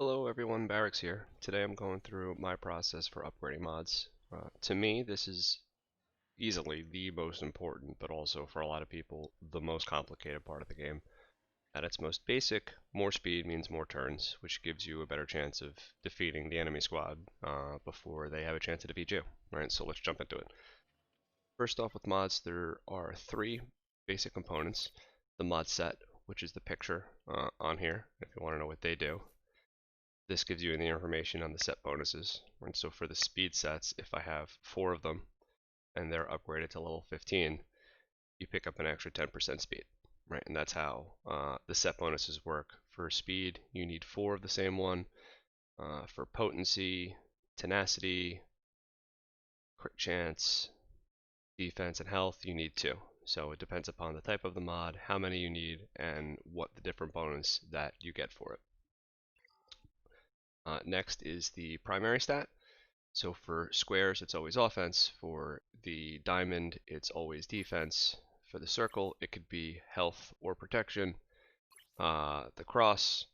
Hello everyone, Barracks here. Today I'm going through my process for upgrading mods. To me, this is easily the most important, but also for a lot of people, the most complicated part of the game. At its most basic, more speed means more turns, which gives you a better chance of defeating the enemy squad before they have a chance to defeat you. Alright, so let's jump into it. First off with mods, there are three basic components. The mod set, which is the picture on here, if you want to know what they do. This gives you the information on the set bonuses. And so for the speed sets, if I have 4 of them and they're upgraded to level 15, you pick up an extra 10% speed, right? And that's how the set bonuses work. For speed, you need 4 of the same one. For potency, tenacity, crit chance, defense, and health, you need 2. So it depends upon the type of the mod, how many you need, and what the different bonus that you get for it. Next is the primary stat. So for squares, it's always offense. For the diamond, it's always defense. For the circle, it could be health or protection. The cross,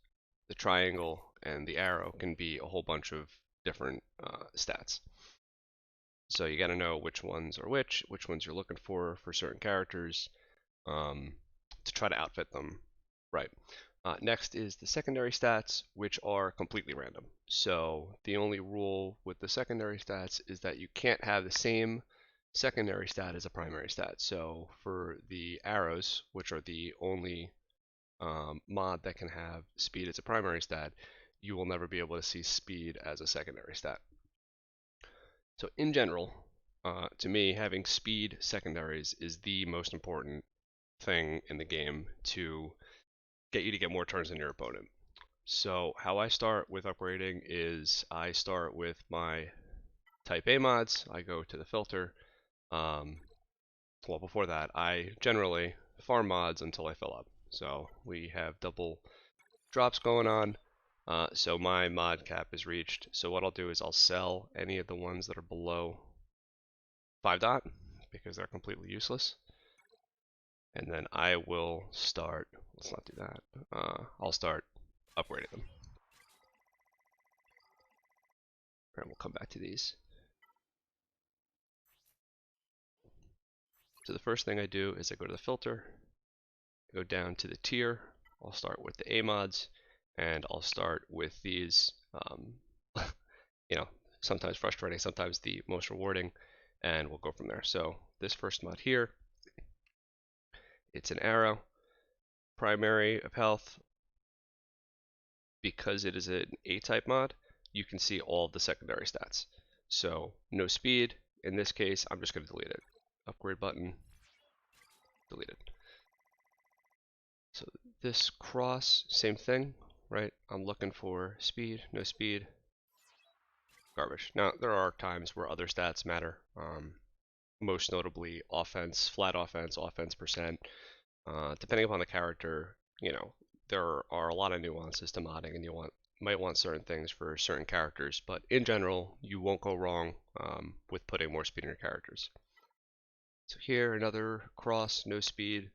the triangle, and the arrow can be a whole bunch of different stats. So you got to know which ones are which ones you're looking for certain characters to try to outfit them right. Next is the secondary stats, which are completely random. So the only rule with the secondary stats is that you can't have the same secondary stat as a primary stat. So for the arrows, which are the only mod that can have speed as a primary stat, you will never be able to see speed as a secondary stat. So in general, to me, having speed secondaries is the most important thing in the game to get you to get more turns than your opponent. So how I start with upgrading is I start with my type A mods. I go to the filter. Well, before that, I generally farm mods until I fill up. So we have double drops going on. So my mod cap is reached. So what I'll do is I'll sell any of the ones that are below 5 dot because they're completely useless. And then I will start, let's not do that, I'll start upgrading them. And we'll come back to these. So the first thing I do is I go to the filter, go down to the tier, I'll start with the A mods, and I'll start with these, you know, sometimes frustrating, sometimes the most rewarding, and we'll go from there. So this first mod here, it's an arrow, primary of health. Because it is an A-type mod, you can see all of the secondary stats. So no speed, in this case, I'm just going to delete it. Upgrade button, deleted. So this cross, same thing, right? I'm looking for speed, no speed, garbage. Now, there are times where other stats matter. Most notably offense, flat offense, offense percent. Depending upon the character, you know, there are a lot of nuances to modding, and you might want certain things for certain characters, but in general, you won't go wrong with putting more speed in your characters. So here, another cross, no speed,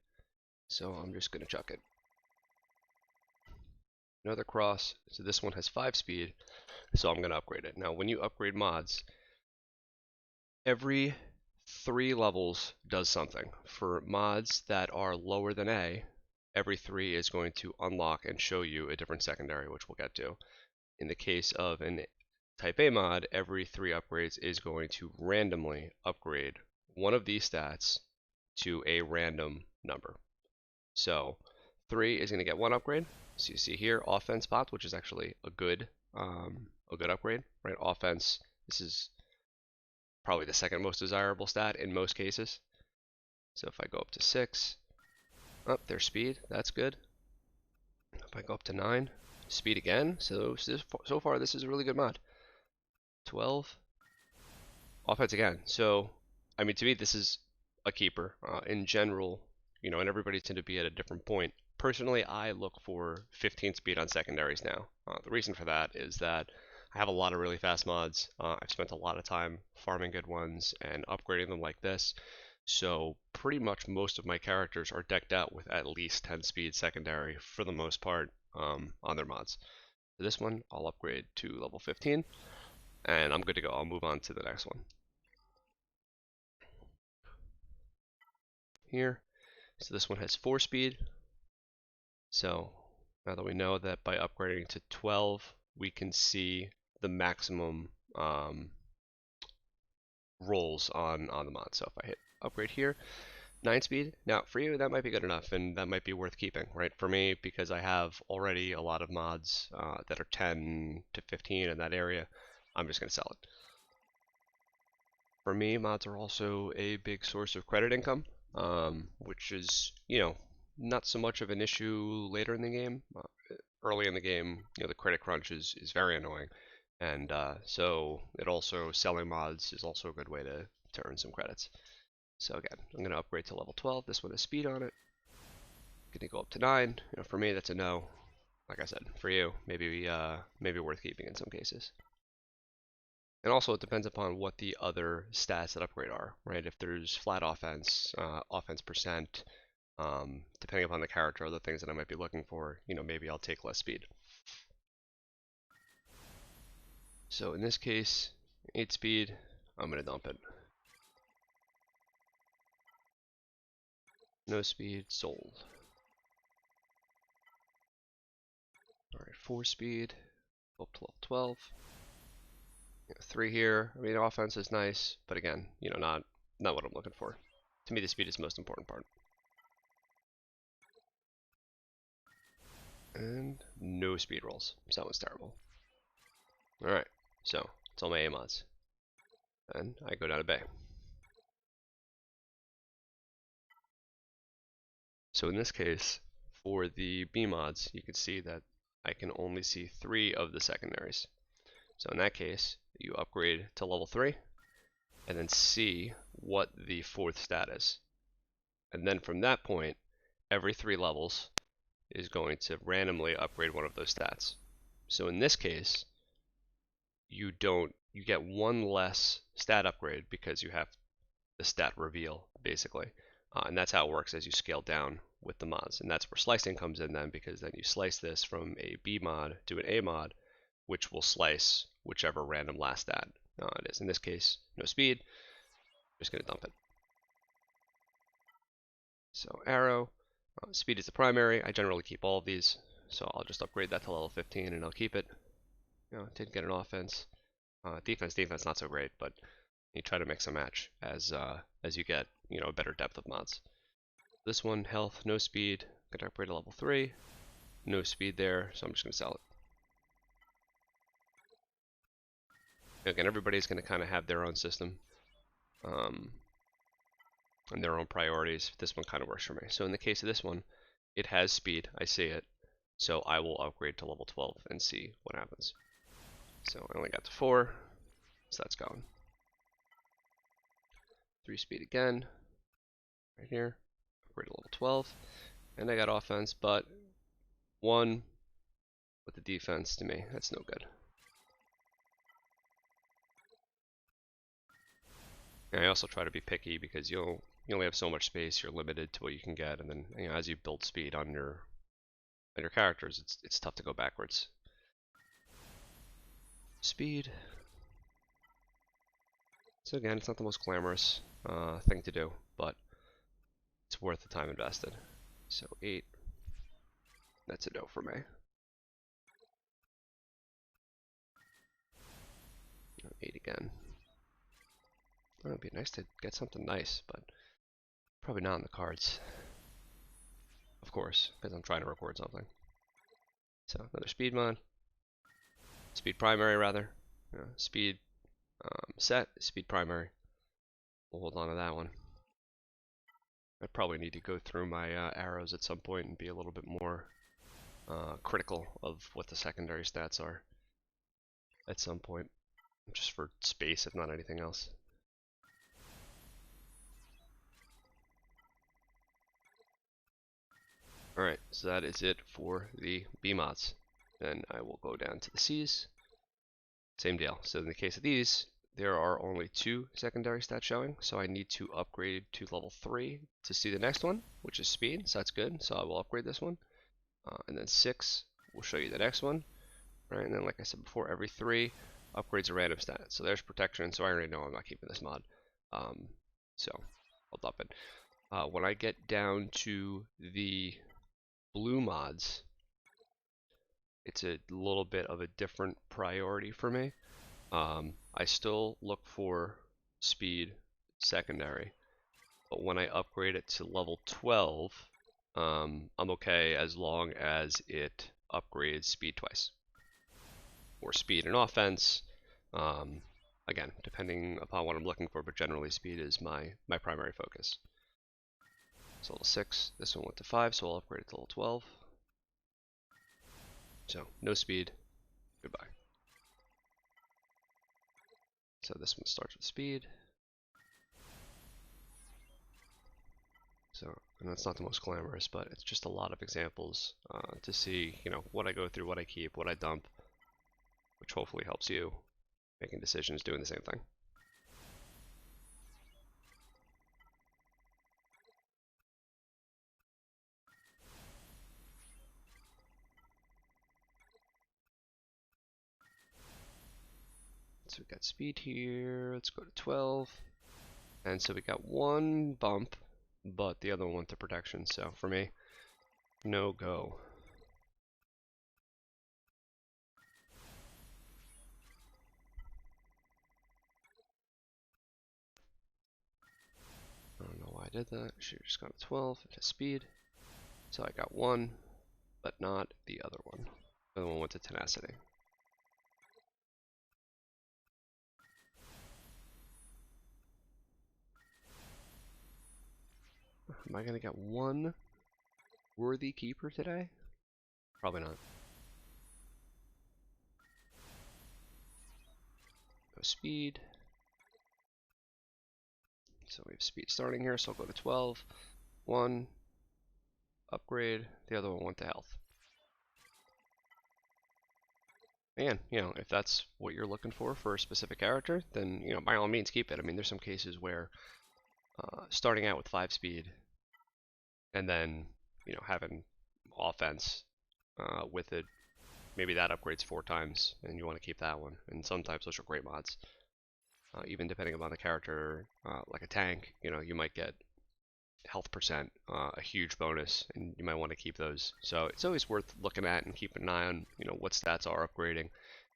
so I'm just going to chuck it. Another cross, so this one has 5 speed, so I'm going to upgrade it. Now, when you upgrade mods, every 3 levels does something. For mods that are lower than A, every 3 is going to unlock and show you a different secondary, which we'll get to. In the case of an type A mod, every 3 upgrades is going to randomly upgrade one of these stats to a random number. So 3 is going to get 1 upgrade. So you see here, offense popped, which is actually a good upgrade, right? Offense, this is probably the second most desirable stat in most cases. So if I go up to 6, there's speed, that's good. If I go up to 9, speed again, so far this is a really good mod. 12, offense again. So, I mean, to me, this is a keeper. In general, you know, and everybody tend to be at a different point. Personally, I look for 15 speed on secondaries now. The reason for that is that I have a lot of really fast mods. I've spent a lot of time farming good ones and upgrading them like this. So pretty much most of my characters are decked out with at least 10 speed secondary for the most part on their mods. For this one, I'll upgrade to level 15, and I'm good to go. I'll move on to the next one. Here, so this one has 4 speed. So now that we know that by upgrading to 12, we can see the maximum rolls on the mod. So if I hit upgrade here, 9 speed. Now for you, that might be good enough, and that might be worth keeping, right? For me, because I have already a lot of mods that are 10 to 15 in that area, I'm just going to sell it. For me, mods are also a big source of credit income, which is, not so much of an issue later in the game. Early in the game, the credit crunch is very annoying, and so selling mods is also a good way to earn some credits. So again, I'm going to upgrade to level 12. This one has speed on it. Going to go up to 9. For me, that's a no. Like I said, for you, maybe worth keeping in some cases. And also, it depends upon what the other stats that upgrade are, right? If there's flat offense, offense percent, depending upon the character, other things that I might be looking for, maybe I'll take less speed. So in this case, 8 speed, I'm going to dump it. No speed, sold. Alright, 4 speed, up to level 12. 3 here. I mean, offense is nice, but again, not what I'm looking for. To me, the speed is the most important part. And no speed rolls. So that one's terrible. Alright, so it's all my A mods. And I go down to Bay. So in this case, for the B mods, you can see that I can only see 3 of the secondaries. So in that case, you upgrade to level 3, and then see what the 4th stat is. And then from that point, every 3 levels is going to randomly upgrade one of those stats. So in this case, you get 1 less stat upgrade because you have the stat reveal, basically. And that's how it works as you scale down with the mods. And that's where slicing comes in then, because then you slice this from a B mod to an A mod, which will slice whichever random last stat it is. In this case, no speed. I'm just going to dump it. So arrow, speed is the primary. I generally keep all of these, so I'll just upgrade that to level 15 and I'll keep it. Didn't get an offense. Defense not so great, but you try to mix and match as you get a better depth of mods. This one, health, no speed. Gonna upgrade to level 3. No speed there, so I'm just gonna sell it. Again, everybody's gonna kind of have their own system. And their own priorities. This one kind of works for me. So in the case of this one, it has speed. I see it. So I will upgrade to level 12 and see what happens. So I only got to 4, so that's going. 3 speed again, right here. Upgrade to level 12, and I got offense, but 1 with the defense to me, that's no good. And I also try to be picky because you only have so much space. You're limited to what you can get, and then as you build speed on your characters, it's tough to go backwards. Speed. So again, it's not the most glamorous thing to do, but it's worth the time invested. So 8. That's a no for me. 8 again. It would be nice to get something nice, but probably not in the cards. Of course, because I'm trying to record something. So another speed mod. Speed primary, rather. Speed set, speed primary. We'll hold on to that one. I probably need to go through my arrows at some point and be a little bit more critical of what the secondary stats are at some point. Just for space, if not anything else. Alright, so that is it for the B mods. Then I will go down to the C's. Same deal. So in the case of these, there are only 2 secondary stats showing, so I need to upgrade to level 3 to see the next one, which is speed, so that's good. So I will upgrade this one. And then 6 will show you the next one, right? And then, like I said before, every 3 upgrades a random stat. So there's protection, so I already know I'm not keeping this mod. So I'll dump it. When I get down to the blue mods, it's a little bit of a different priority for me. I still look for speed secondary, but when I upgrade it to level 12, I'm okay as long as it upgrades speed twice, or speed and offense. Again, depending upon what I'm looking for, but generally speed is my primary focus. So level 6, this one went to 5, so I'll upgrade it to level 12. So no speed, goodbye. So this one starts with speed. So, and that's not the most glamorous, but it's just a lot of examples to see, what I go through, what I keep, what I dump, which hopefully helps you making decisions, doing the same thing. So we got speed here, let's go to 12. And so we got one bump, but the other one went to protection, so for me, no go. I don't know why I did that. Should have just gone to 12 to speed. So I got one, but not the other one. The other one went to tenacity. Am I gonna get one worthy keeper today? Probably not. Go speed. So we have speed starting here, so I'll go to 12. 1. Upgrade. The other one went to health. And, if that's what you're looking for a specific character, then, by all means keep it. I mean, there's some cases where starting out with 5 speed and then, having offense with it, maybe that upgrades 4 times and you want to keep that one. And sometimes those are great mods. Even depending upon the character, like a tank, you might get health percent, a huge bonus, and you might want to keep those. So it's always worth looking at and keeping an eye on, what stats are upgrading.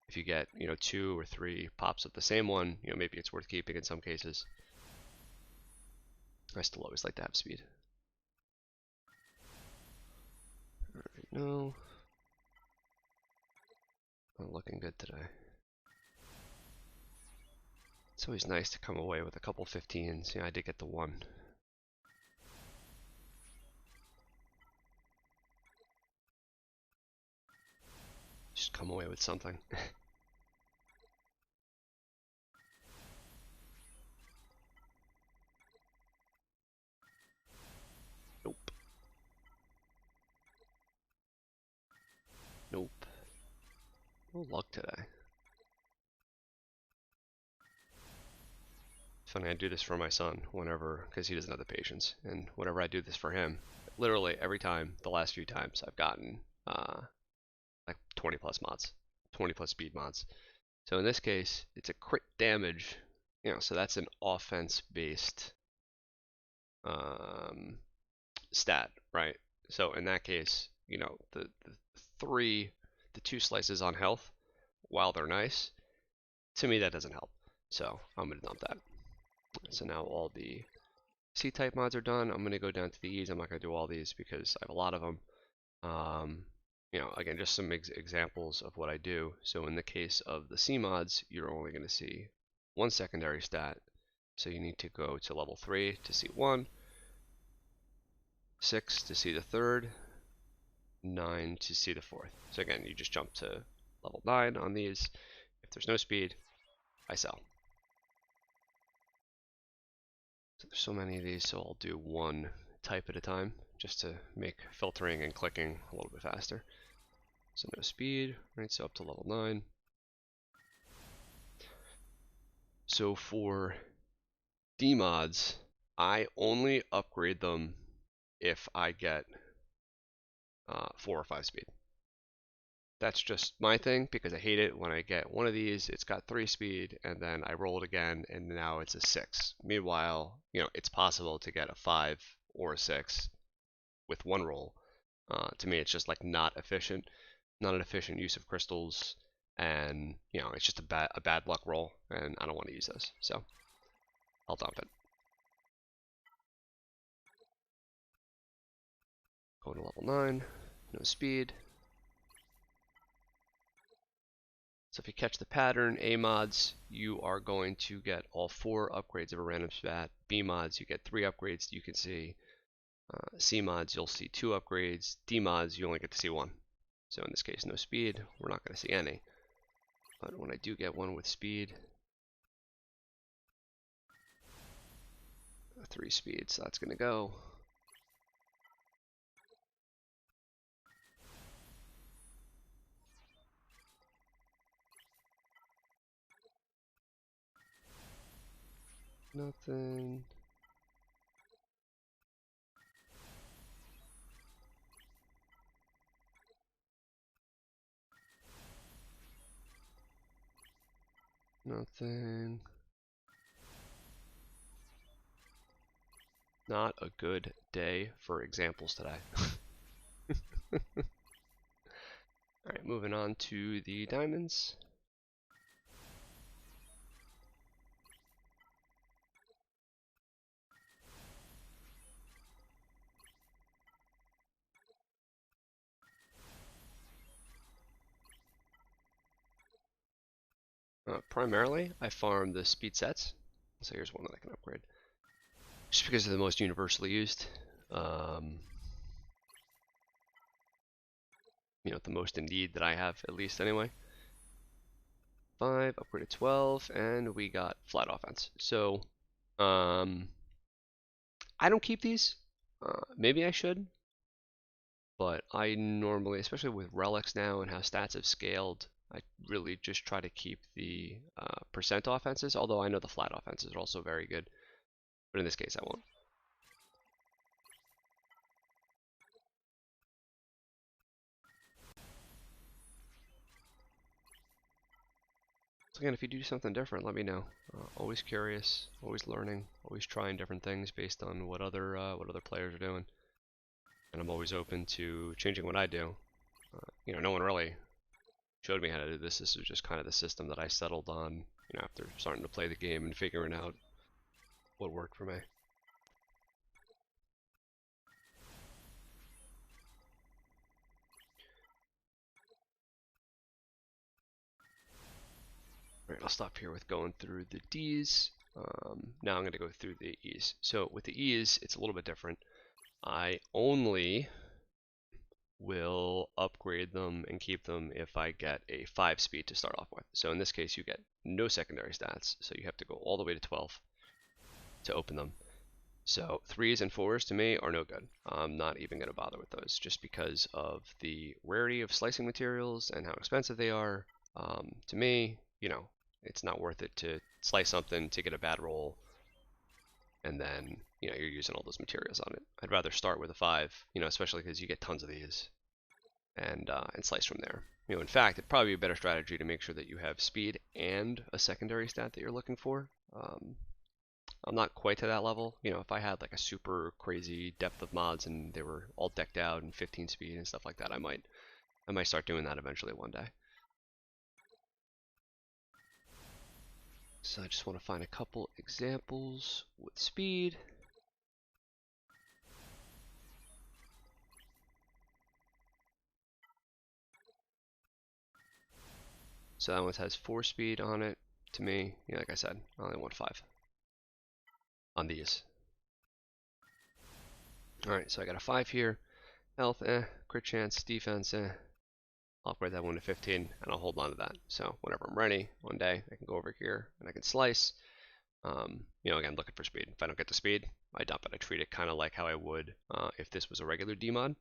If you get, 2 or 3 pops of the same one, maybe it's worth keeping in some cases. I still always like to have speed. Alright, no. Not looking good today. It's always nice to come away with a couple 15s. I did get the 1. Just come away with something. Nope. Nope. No luck today. Funny, I do this for my son whenever, because he doesn't have the patience, and whenever I do this for him, literally every time, the last few times, I've gotten like 20 plus mods, 20 plus speed mods. So in this case, it's a crit damage, so that's an offense-based stat, right? So in that case, the 2 slices on health, while they're nice, to me that doesn't help. So I'm gonna dump that. So now all the C-type mods are done. I'm going to go down to the E's. I'm not going to do all these because I have a lot of them. Again, just some examples of what I do. So in the case of the C mods, you're only going to see 1 secondary stat. So you need to go to level 3 to see 1, 6 to see the 3rd, 9 to see the 4th. So again, you just jump to level 9 on these. If there's no speed, I sell. So there's so many of these, so I'll do 1 type at a time just to make filtering and clicking a little bit faster. So no speed, right? So up to level 9. So for D mods, I only upgrade them if I get 4 or 5 speed. that's just my thing because I hate it when I get one of these, it's got 3 speed, and then I roll it again, and now it's a 6. Meanwhile, it's possible to get a 5 or a 6 with one roll. To me, it's just like not efficient, not an efficient use of crystals, and it's just a bad luck roll, and I don't want to use this, so I'll dump it. Going to level 9, no speed. So if you catch the pattern, A mods, you are going to get all 4 upgrades of a random stat. B mods, you get 3 upgrades you can see. C mods, you'll see 2 upgrades. D mods, you only get to see 1. So in this case, no speed, we're not going to see any. But when I do get one with speed, a 3 speed, so that's going to go. Nothing. Nothing. Not a good day for examples today. Alright, moving on to the diamonds. Primarily, I farm the speed sets. So here's one that I can upgrade. Just because they're the most universally used. The most in need that I have, at least anyway. 5, upgrade to 12, and we got flat offense. So, I don't keep these. Maybe I should. But I normally, especially with relics now and how stats have scaled, I really just try to keep the percent offenses, although I know the flat offenses are also very good. But in this case, I won't. So again, if you do something different, let me know. Always curious, always learning, always trying different things based on what other players are doing. And I'm always open to changing what I do. No one really showed me how to do this. This was just kind of the system that I settled on, after starting to play the game and figuring out what worked for me. Alright, I'll stop here with going through the D's. Now I'm going to go through the E's. So with the E's, it's a little bit different. I only will upgrade them and keep them if I get a 5 speed to start off with. So in this case, you get no secondary stats, so you have to go all the way to 12 to open them. So 3s and 4s to me are no good. I'm not even going to bother with those just because of the rarity of slicing materials and how expensive they are. To me, it's not worth it to slice something to get a bad roll and then you're using all those materials on it. I'd rather start with a 5, especially because you get tons of these, and slice from there. In fact, it'd probably be a better strategy to make sure that you have speed and a secondary stat that you're looking for. I'm not quite to that level. If I had like a super crazy depth of mods and they were all decked out and 15 speed and stuff like that, I might start doing that eventually one day. So I just want to find a couple examples with speed. So that one has 4 speed on it. To me, like I said, I only want 5 on these. Alright, so I got a 5 here. Health, crit chance, defense, I'll upgrade that one to 15, and I'll hold on to that. So whenever I'm ready, one day, I can go over here, and I can slice. Again, looking for speed. If I don't get the speed, I dump it. I treat it kind of like how I would if this was a regular D mod,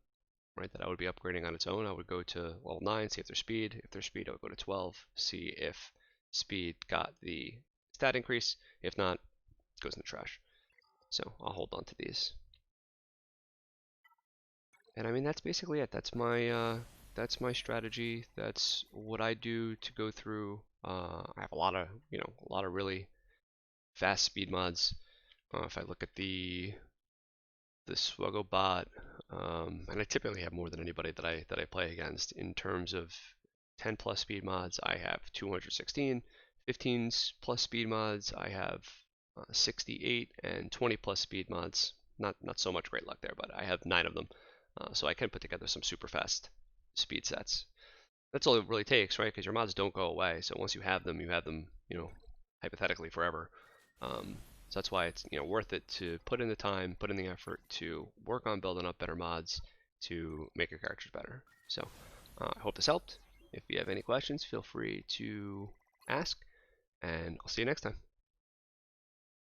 right, that I would be upgrading on its own. I would go to level 9, see if there's speed. If there's speed, I would go to 12, see if speed got the stat increase. If not, it goes in the trash. So I'll hold on to these. And I mean, that's basically it. That's my that's my strategy. That's what I do to go through. I have a lot of, a lot of really fast speed mods. If I look at the Swuggle bot, and I typically have more than anybody that I play against in terms of 10 plus speed mods. I have 216, 15 plus speed mods. I have 68 and 20 plus speed mods. Not so much great luck there, but I have 9 of them, so I can put together some super fast speed sets. That's all it really takes, right? Because your mods don't go away. So once you have them, hypothetically forever. So that's why it's worth it to put in the time, put in the effort to work on building up better mods to make your characters better. So I hope this helped. If you have any questions, feel free to ask, and I'll see you next time.